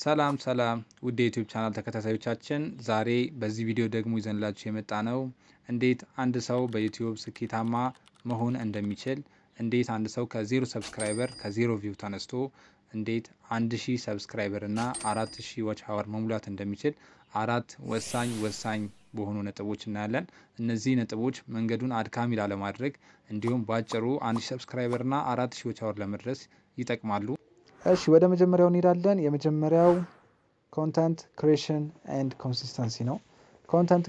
ሰላም ውድ የዩቲዩብ ቻናል ተከታታዮቻችን፣ ዛሬ በዚህ ቪዲዮ ደግሞ ይዘንላችሁ የመጣ ነው እንዴት አንድ ሰው በዩቲዩብ ስኬታማ መሆን እንደሚችል፣ እንዴት አንድ ሰው ከዜሮ ሰብስክራይበር ከዜሮ ቪው ተነስቶ እንዴት 1000 ሰብስክራይበር እና 4000 ዋች አወር መሙላት እንደሚችል አራት ወሳኝ በሆኑ ነጥቦች እናያለን። እነዚህ ነጥቦች መንገዱን አድካሚ ላለማድረግ እንዲሁም ባጭሩ 1000 ሰብስክራይበር እና 4000 ዋች አወር ለመድረስ ይጠቅማሉ። እሺ ወደ መጀመሪያው እንሄዳለን። የመጀመሪያው ኮንተንት ክሬሽን ኤንድ ኮንሲስተንሲ ነው። ኮንተንት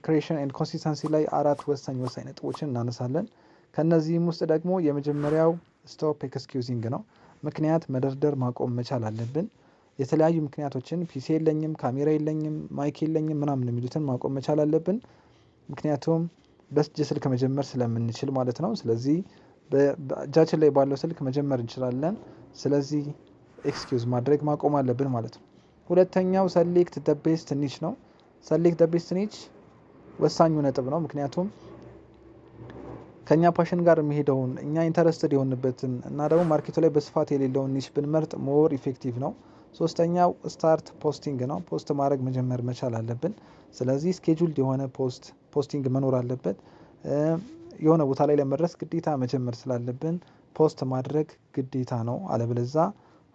ክሬሽን ኤንድ ኮንሲስተንሲ ላይ አራት ወሳኝ ነጥቦችን እናነሳለን። ከነዚህም ውስጥ ደግሞ የመጀመሪያው ስቶፕ ኤክስኪዩዚንግ ነው። ምክንያት መደርደር ማቆም መቻል አለብን። የተለያዩ ምክንያቶችን ፒሲ የለኝም፣ ካሜራ የለኝም፣ ማይክ የለኝም ምናምን የሚሉትን ማቆም መቻል አለብን። ምክንያቱም በእጅ ስልክ መጀመር ስለምንችል ማለት ነው። ስለዚህ በእጃችን ላይ ባለው ስልክ መጀመር እንችላለን። ስለዚህ ኤክስኪዩዝ ማድረግ ማቆም አለብን ማለት ነው። ሁለተኛው ሰሌክት ዘ ቤስት ኒች ነው። ሰሌክት ዘ ቤስት ኒች ወሳኙ ነጥብ ነው። ምክንያቱም ከኛ ፓሽን ጋር የሚሄደውን እኛ ኢንተረስትድ የሆንበትን እና ደግሞ ማርኬቱ ላይ በስፋት የሌለውን ኒች ብንመርጥ ሞር ኢፌክቲቭ ነው። ሶስተኛው ስታርት ፖስቲንግ ነው። ፖስት ማድረግ መጀመር መቻል አለብን። ስለዚህ ስኬጁልድ የሆነ ፖስቲንግ መኖር አለበት። የሆነ ቦታ ላይ ለመድረስ ግዴታ መጀመር ስላለብን ፖስት ማድረግ ግዴታ ነው። አለበለዛ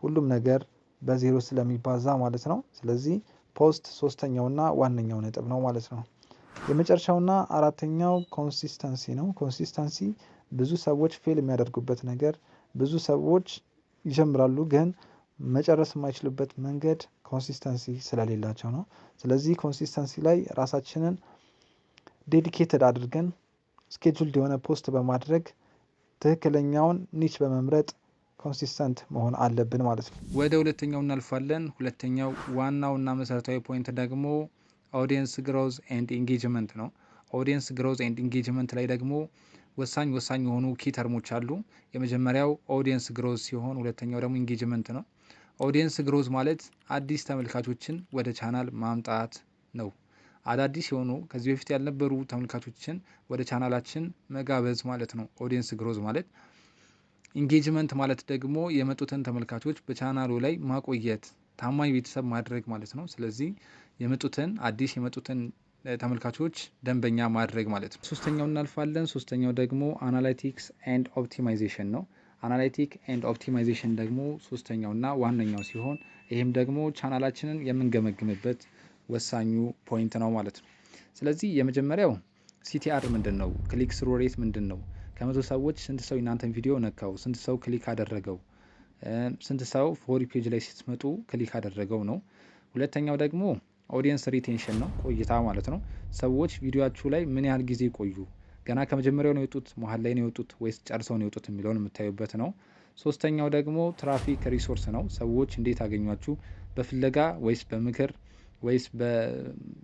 ሁሉም ነገር በዜሮ ስለሚባዛ ማለት ነው። ስለዚህ ፖስት ሶስተኛውና ዋነኛው ነጥብ ነው ማለት ነው። የመጨረሻውና አራተኛው ኮንሲስተንሲ ነው። ኮንሲስተንሲ ብዙ ሰዎች ፌል የሚያደርጉበት ነገር፣ ብዙ ሰዎች ይጀምራሉ ግን መጨረስ የማይችሉበት መንገድ ኮንሲስተንሲ ስለሌላቸው ነው። ስለዚህ ኮንሲስተንሲ ላይ ራሳችንን ዴዲኬትድ አድርገን ስኬጁልድ የሆነ ፖስት በማድረግ ትክክለኛውን ኒች በመምረጥ ኮንሲስተንት መሆን አለብን ማለት ነው። ወደ ሁለተኛው እናልፋለን። ሁለተኛው ዋናውና መሰረታዊ ፖይንት ደግሞ ኦዲየንስ ግሮዝ ኤንድ ኢንጌጅመንት ነው። ኦዲየንስ ግሮዝ ኤንድ ኢንጌጅመንት ላይ ደግሞ ወሳኝ የሆኑ ኪ ተርሞች አሉ። የመጀመሪያው ኦዲየንስ ግሮዝ ሲሆን ሁለተኛው ደግሞ ኢንጌጅመንት ነው። ኦዲየንስ ግሮዝ ማለት አዲስ ተመልካቾችን ወደ ቻናል ማምጣት ነው። አዳዲስ የሆኑ ከዚህ በፊት ያልነበሩ ተመልካቾችን ወደ ቻናላችን መጋበዝ ማለት ነው ኦዲየንስ ግሮዝ ማለት። ኢንጌጅመንት ማለት ደግሞ የመጡትን ተመልካቾች በቻናሉ ላይ ማቆየት፣ ታማኝ ቤተሰብ ማድረግ ማለት ነው። ስለዚህ አዲስ የመጡትን ተመልካቾች ደንበኛ ማድረግ ማለት ነው። ሶስተኛው እናልፋለን። ሶስተኛው ደግሞ አናላይቲክስ ኤንድ ኦፕቲማይዜሽን ነው። አናላይቲክ ኤንድ ኦፕቲማይዜሽን ደግሞ ሶስተኛውና ዋነኛው ሲሆን ይህም ደግሞ ቻናላችንን የምንገመግምበት ወሳኙ ፖይንት ነው ማለት ነው። ስለዚህ የመጀመሪያው ሲቲአር ምንድን ነው? ክሊክ ስሩ ሬት ምንድን ነው? ከመቶ ሰዎች ስንት ሰው እናንተን ቪዲዮ ነካው? ስንት ሰው ክሊክ አደረገው? ስንት ሰው ፎሪ ፔጅ ላይ ስትመጡ ክሊክ አደረገው ነው። ሁለተኛው ደግሞ ኦዲየንስ ሪቴንሽን ነው፣ ቆይታ ማለት ነው። ሰዎች ቪዲዮአችሁ ላይ ምን ያህል ጊዜ ቆዩ? ገና ከመጀመሪያው ነው የወጡት፣ መሀል ላይ ነው የወጡት ወይስ ጨርሰው ነው የወጡት የሚለውን የምታዩበት ነው። ሶስተኛው ደግሞ ትራፊክ ሪሶርስ ነው። ሰዎች እንዴት አገኟችሁ? በፍለጋ ወይስ በምክር ወይስ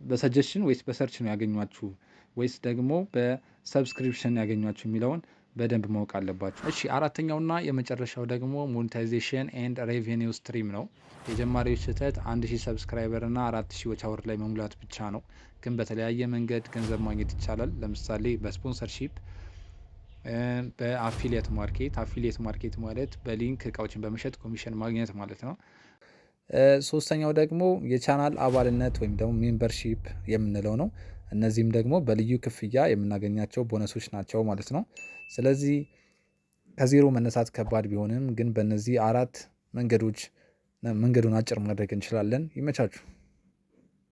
በሰጀሽን ወይስ በሰርች ነው ያገኟችሁ ወይስ ደግሞ በሰብስክሪፕሽን ያገኟችሁ የሚለውን በደንብ ማወቅ አለባችሁ። እሺ አራተኛውና የመጨረሻው ደግሞ ሞኔታይዜሽን ኤንድ ሬቬኒው ስትሪም ነው። የጀማሪዎች ስህተት 1000 ሰብስክራይበር እና 4000 ዋች አወር ላይ መሙላት ብቻ ነው። ግን በተለያየ መንገድ ገንዘብ ማግኘት ይቻላል። ለምሳሌ በስፖንሰርሺፕ፣ በአፊሊየት ማርኬት። አፊሊየት ማርኬት ማለት በሊንክ እቃዎችን በመሸጥ ኮሚሽን ማግኘት ማለት ነው። ሶስተኛው ደግሞ የቻናል አባልነት ወይም ደግሞ ሜምበርሺፕ የምንለው ነው። እነዚህም ደግሞ በልዩ ክፍያ የምናገኛቸው ቦነሶች ናቸው ማለት ነው። ስለዚህ ከዜሮ መነሳት ከባድ ቢሆንም ግን በእነዚህ አራት መንገዱን አጭር ማድረግ እንችላለን። ይመቻችሁ።